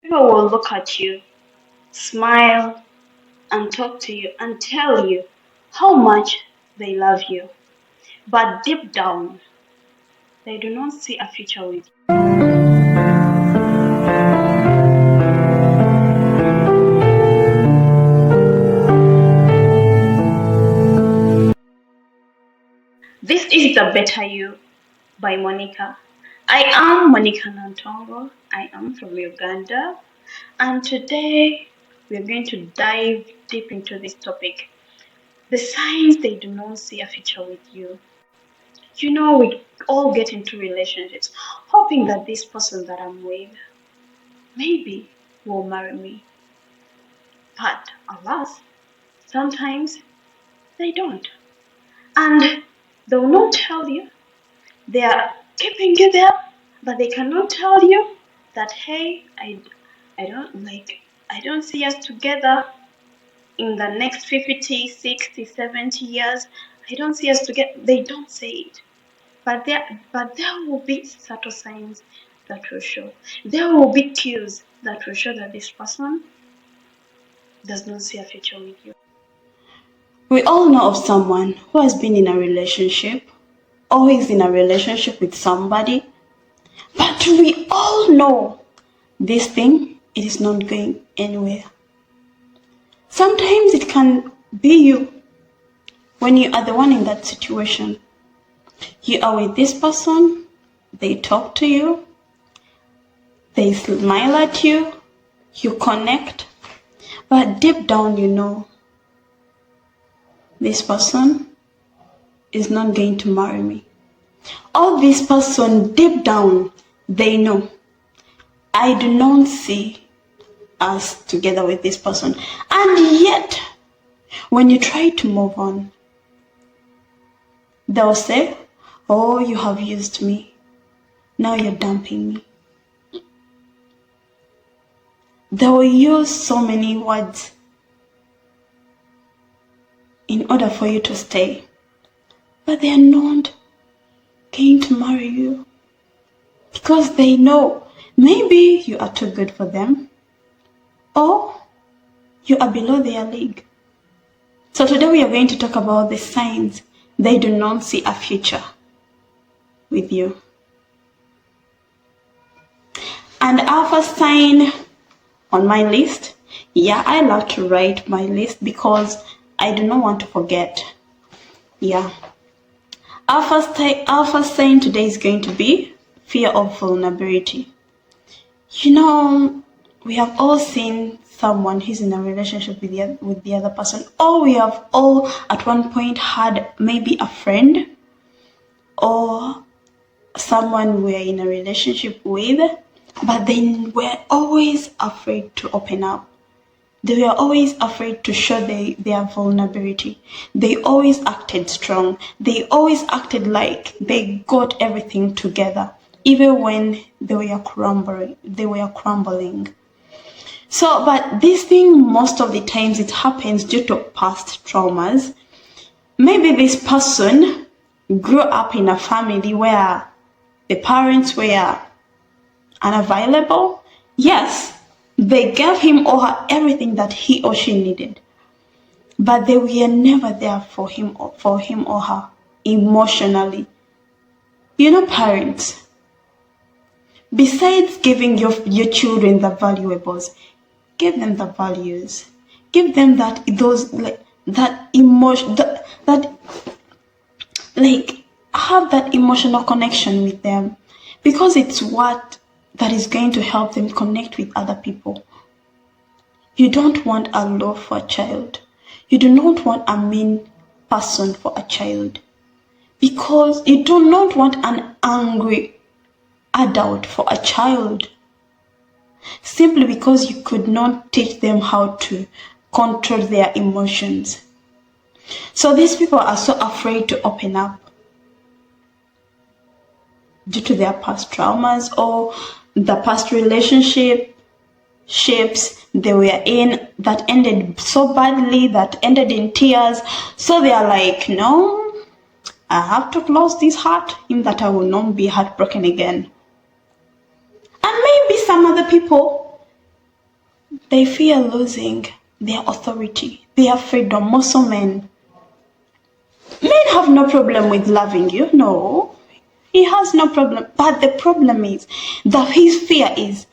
People will look at you, smile, and talk to you and tell you how much they love you. But deep down, they do not see a future with you. This is The Better You by Monica. I am Monica Nantongo. I am from Uganda. And today we're going to dive deep into this topic. The signs they do not see a future with you. You know, we all get into relationships hoping that this person that I'm with maybe will marry me. But alas, sometimes they don't. And they will not tell you. They are keeping you there, but they cannot tell you that, hey, I don't see us together in the next 50, 60, 70 years. I don't see us together. They don't say it. But there will be subtle signs that will show. There will be cues that will show that this person does not see a future with you. We all know of someone who has been in a relationship, or is in a relationship with somebody, but we all know this thing, it is not going anywhere. Sometimes it can be you when you are the one in that situation. You are with this person, they talk to you, they smile at you, you connect, but deep down you know this person is not going to marry me. Or this person deep down, they know I do not see us together with this person. And yet, when you try to move on, they'll say, oh, you have used me. Now you're dumping me. They will use so many words in order for you to stay. But they are not going to marry you because they know maybe you are too good for them or you are below their league. So today we are going to talk about the signs they do not see a future with you. And our first sign on my list, I love to write my list because I do not want to forget. Our first sign today is going to be fear of vulnerability. You know, we have all seen someone who's in a relationship with the other person, or we have all at one point had maybe a friend or someone we're in a relationship with, but they were always afraid to open up. They were always afraid to show their vulnerability. They always acted strong. They always acted like they got everything together, even when they were crumbling. So, but this thing, most of the times it happens due to past traumas. Maybe this person grew up in a family where the parents were unavailable. Yes, they gave him or her everything that he or she needed, but they were never there for him or her emotionally. You know, parents, besides giving your children the valuables, give them the values. Give them that emotion, have that emotional connection with them, because it's what that is going to help them connect with other people. You don't want a love for a child. You do not want a mean person for a child, because you do not want an angry adult for a child, simply because you could not teach them how to control their emotions. So these people are so afraid to open up due to their past traumas or the past relationships they were in that ended so badly, that ended in tears. So they are like, no, I have to close this heart in that I will not be heartbroken again. And maybe some other people, They fear losing their authority, their freedom. Most men. Men have no problem with loving you. No. He has no problem. But the problem is that his fear is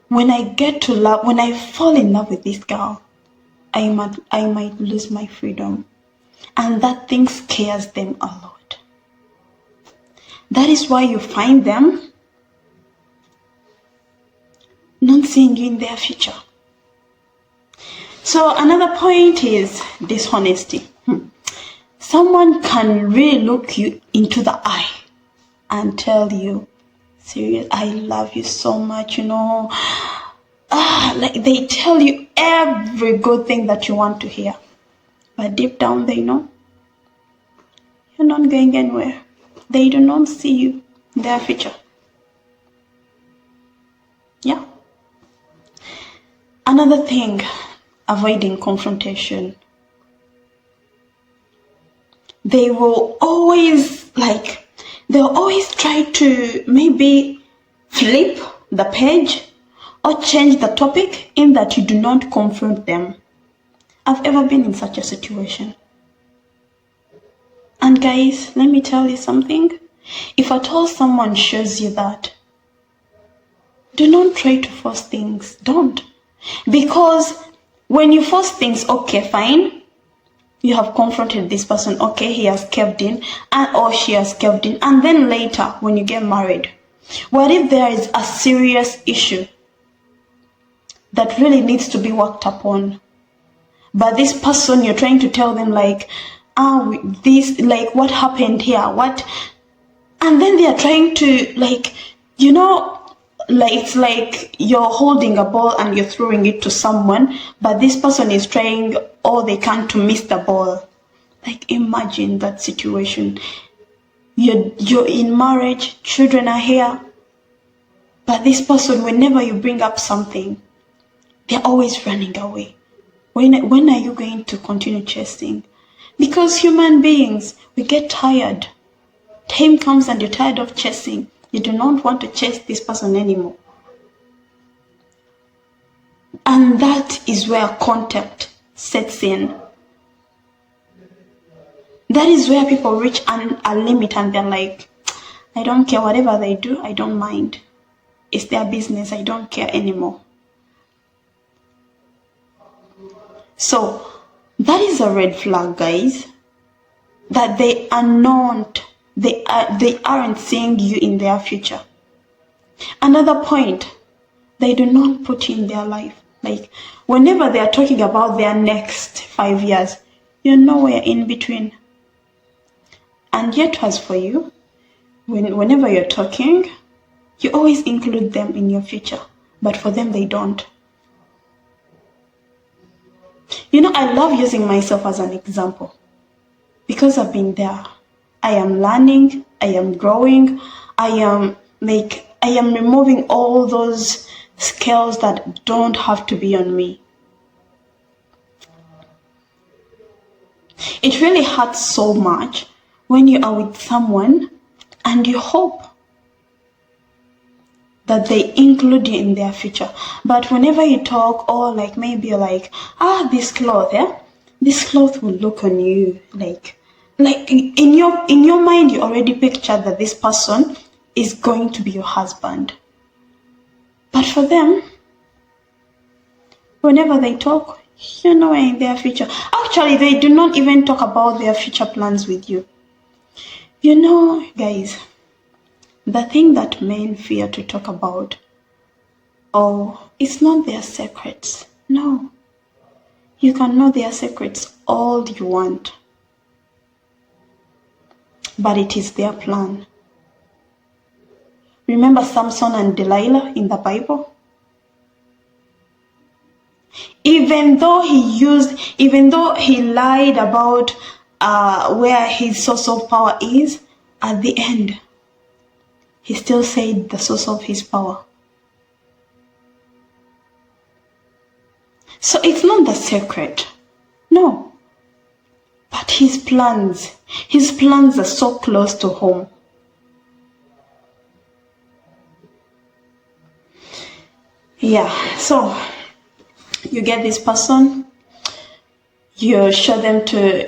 when I get to love, when I fall in love with this girl, I might lose my freedom. And that thing scares them a lot. That is why you find them not seeing you in their future. So another point is dishonesty. Someone can really look you into the eye and tell you, serious, I love you so much, like they tell you every good thing that you want to hear. But deep down they know you're not going anywhere. They do not see you in their future. Yeah. Another thing, avoiding confrontation. They'll always try to maybe flip the page or change the topic in that you do not confront them. I've ever been in such a situation. And guys, let me tell you something. If at all someone shows you that, do not try to force things. Don't. Because when you force things, okay, fine. You have confronted this person, okay, he has caved in, or she has caved in. And then later, when you get married, what if there is a serious issue that really needs to be worked upon? But this person, you're trying to tell them like, what happened here? What? And then they are trying to it's like you're holding a ball and you're throwing it to someone, but this person is trying all they can to miss the ball. Like imagine that situation. You're in marriage, children are here, but this person, whenever you bring up something, they're always running away. When are you going to continue chasing? Because human beings, we get tired. Time comes and you're tired of chasing. You do not want to chase this person anymore. And that is where contact sets in. That is where people reach a limit and they're like, I don't care, whatever they do, I don't mind. It's their business, I don't care anymore. So that is a red flag, guys. That they aren't seeing you in their future. Another point, they do not put you in their life. Like whenever they are talking about their next 5 years, you're nowhere in between. And yet as for you, whenever you're talking, you always include them in your future. But for them, they don't. I love using myself as an example. Because I've been there. I am learning, I am growing, I am removing all those scales that don't have to be on me. It really hurts so much when you are with someone and you hope that they include you in their future. But whenever you talk, or maybe you're like, this cloth, this cloth will look on you like in your mind, you already pictured that this person is going to be your husband. But for them, whenever they talk, you're nowhere in their future. Actually, they do not even talk about their future plans with you. Guys, the thing that men fear to talk about, it's not their secrets. No. You can know their secrets all you want. But it is their plan. Remember Samson and Delilah in the Bible? Even though he lied about where his source of power is, at the end, he still said the source of his power. So it's not the secret. No. But his plans are so close to home. Yeah, so You get this person, you show them to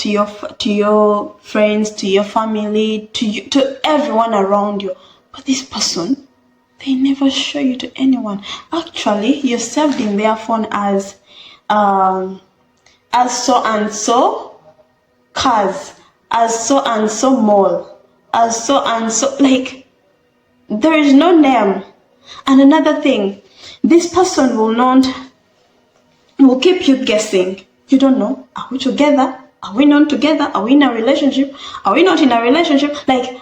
your friends, to your family, to everyone around you. But this person, they never show you to anyone. Actually, you're saved in their phone as so and so cars, as so and so mall, as so and so, like, there is no name. And another thing, this person will keep you guessing. You don't know, are we together? Are we not together? Are we in a relationship? Are we not in a relationship? Like,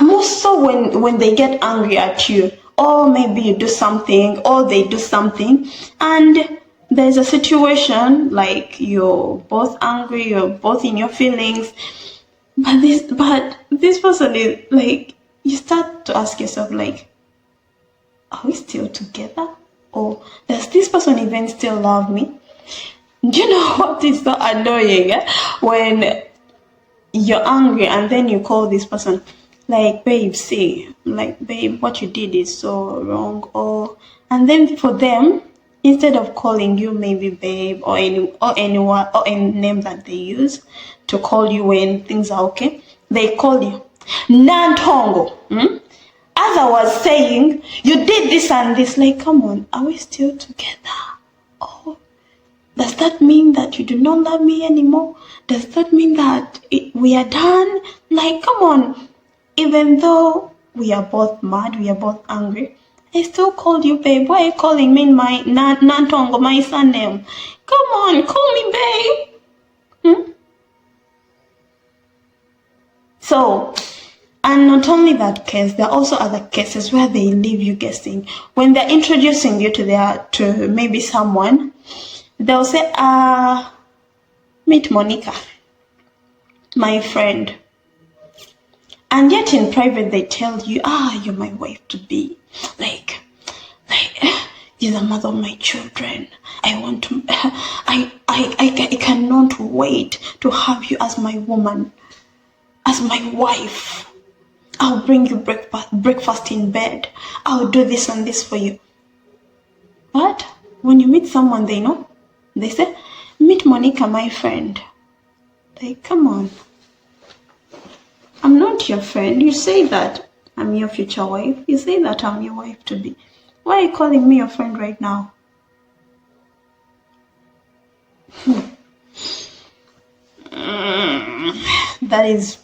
more so when they get angry at you, or maybe you do something, or they do something, and there's a situation like you're both angry, you're both in your feelings, but this person is like, you start to ask yourself, like, are we still together? Or does this person even still love me? Do you know what is so annoying? When you're angry and then you call this person, like, babe, see, like, babe, what you did is so wrong. And then for them, instead of calling you maybe babe or anyone or any name that they use to call you when things are okay, they call you Nantongo. As I was saying, you did this and this. Like, come on, are we still together? Oh, does that mean that you do not love me anymore? Does that mean that we are done? Like, come on. Even though we are both mad, we are both angry, I still called you babe. Why are you calling me my Nantongo, my surname? Come on, call me babe. So, and not only that case, there are also other cases where they leave you guessing. When they're introducing you to maybe someone, they'll say, meet Monica, my friend. And yet in private they tell you, you're my wife to be. Like you're the mother of my children. I cannot wait to have you as my woman, as my wife. I'll bring you breakfast in bed. I'll do this and this for you. But when you meet someone they know, they say, meet Monica, my friend. Like, come on. I'm not your friend. You say that I'm your future wife. You say that I'm your wife to be. Why are you calling me your friend right now? That is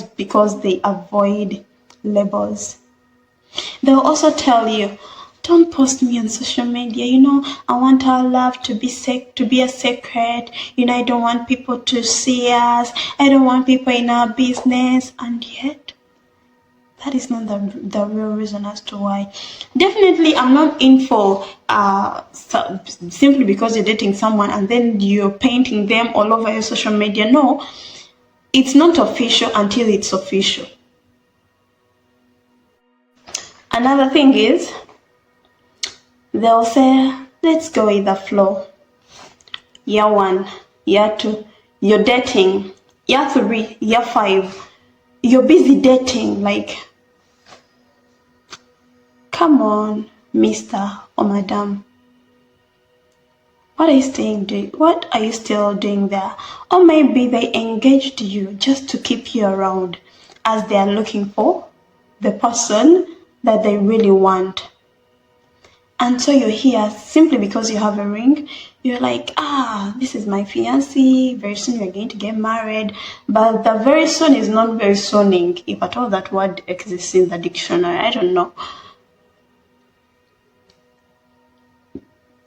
because they avoid labels. They'll also tell you, don't post me on social media. I want our love to be a secret. I don't want people to see us. I don't want people in our business. And yet, that is not the real reason as to why. Definitely, I'm not in for simply because you're dating someone and then you're painting them all over your social media. No, it's not official until it's official. Another thing is, they'll say, let's go with the flow. Year 1, year 2, you're dating. Year 3, year 5, you're busy dating. Like, come on, Mr. or Madam. What are you still doing there? Or maybe they engaged you just to keep you around as they are looking for the person that they really want. And so you're here simply because you have a ring. You're like, this is my fiancé. Very soon you're going to get married. But the very soon is not very sooning, if at all that word exists in the dictionary. I don't know.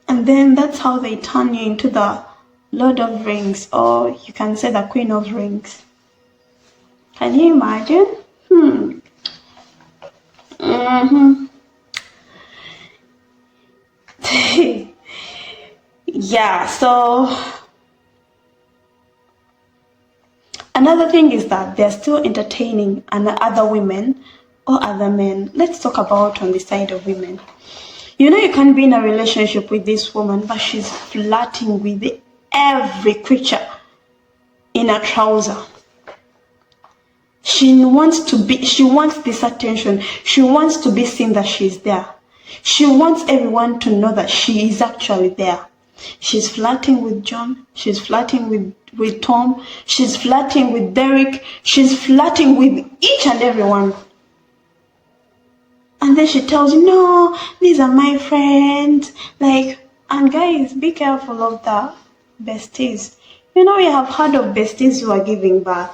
And then that's how they turn you into the Lord of Rings, or you can say the Queen of Rings. Can you imagine? Yeah, so another thing is that they're still entertaining other women or other men. Let's talk about on the side of women. You can be in a relationship with this woman, but she's flirting with every creature in a trouser. She wants this attention. She wants to be seen that she's there. She wants everyone to know that she is actually there. She's flirting with John. She's flirting with Tom. She's flirting with Derek. She's flirting with each and everyone. And then she tells you, no, these are my friends. Like, and guys, be careful of the besties. You know, you have heard of besties who are giving birth.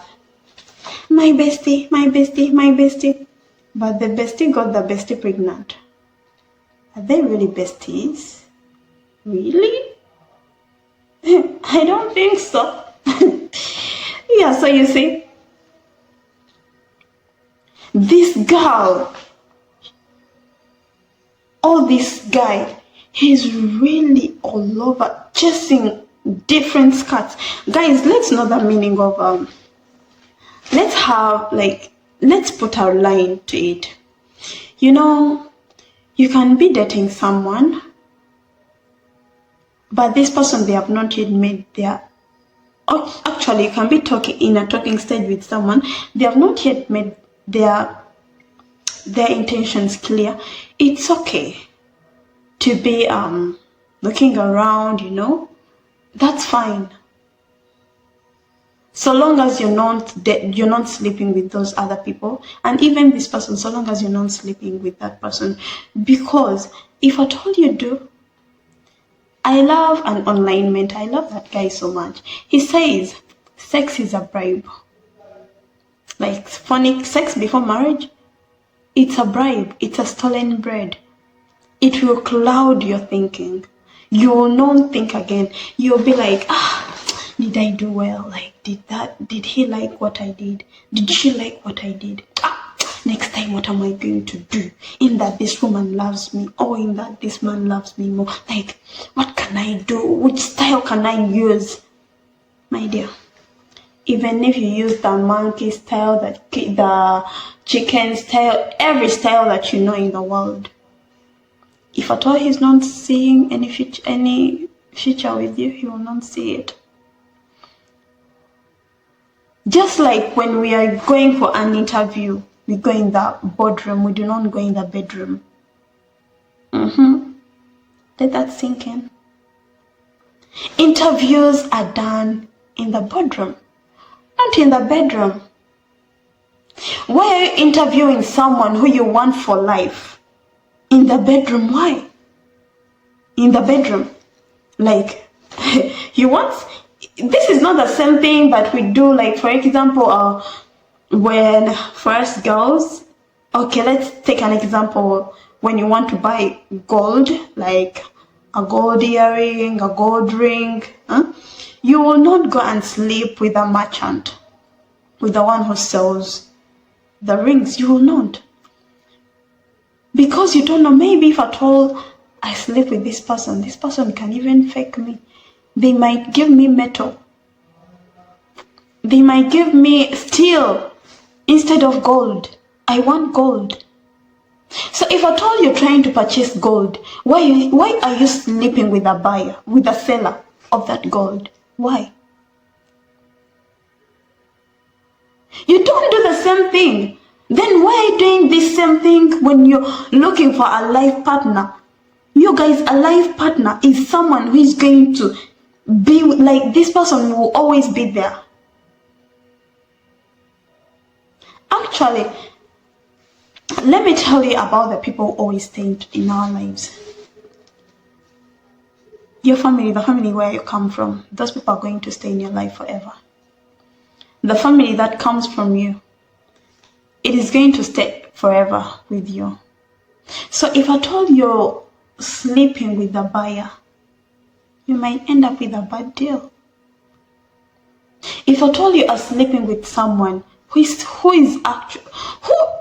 My bestie, my bestie, my bestie. But the bestie got the bestie pregnant. Are they really besties? Really? I don't think so. Yeah, so you see, this girl, or this guy, he's really all over chasing different skirts. Guys, let's know the meaning of let's put our line to it. You know, you can be dating someone, but this person, they have not yet made their, actually you can be talking in a talking stage with someone, they have not yet made their intentions clear. It's okay to be looking around, you know, that's fine. So long as you're not sleeping with those other people, and even this person, so long as you're not sleeping with that person. Because if at all you do, I love an online mentor. I love that guy so much. He says sex is a bribe. Like funny, sex before marriage, it's a bribe. It's a stolen bread. It will cloud your thinking. You will not think again. You'll be like, did I do well? Like, did he like what I did? Did she like what I did? Next time, what am I going to do? In that this woman loves me, or in that this man loves me more. Like, what can I do? Which style can I use? My dear, even if you use the monkey style, the chicken style, every style that you know in the world, if at all he's not seeing any future with you, he will not see it. Just like when we are going for an interview, we go in the boardroom, we do not go in the bedroom. Let that sink in. Interviews are done in the boardroom, not in the bedroom. Why are you interviewing someone who you want for life in the bedroom? Why? In the bedroom. Like, you want, this is not the same thing that we do, like, for example, when first girls, okay, let's take an example. When you want to buy gold, like a gold earring, a gold ring, you will not go and sleep with a merchant, with the one who sells the rings. You will not. Because you don't know, maybe if at all I sleep with this person can even fake me. They might give me metal. They might give me steel instead of gold. I want gold. So if at all you're trying to purchase gold, why are you sleeping with a buyer, with a seller of that gold? Why? You don't do the same thing. Then why are you doing this same thing when you're looking for a life partner? You guys, a life partner is someone who is going to be like, this person will always be there. Actually, let me tell you about the people who always stay in our lives. Your family, the family where you come from, those people are going to stay in your life forever. The family that comes from you, it is going to stay forever with you. So if at all you're sleeping with the buyer, you might end up with a bad deal. If at all you are sleeping with someone who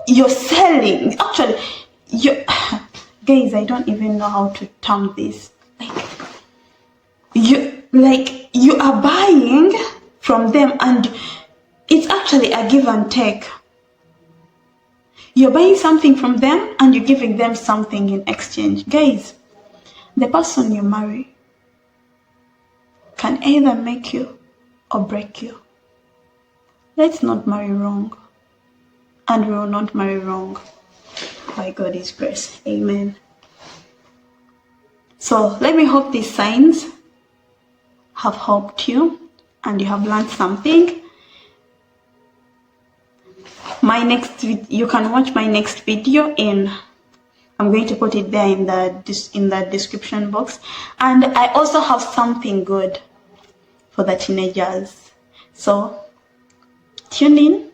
you're selling, actually, guys, I don't even know how to term this. You are buying from them, and it's actually a give and take. You're buying something from them and you're giving them something in exchange. Guys, the person you marry can either make you or break you. Let's not marry wrong, and we will not marry wrong by God's grace. Amen. So let me hope these signs have helped you and you have learned something. You can watch my next video I'm going to put it there in the description box. And I also have something good for the teenagers. So tune in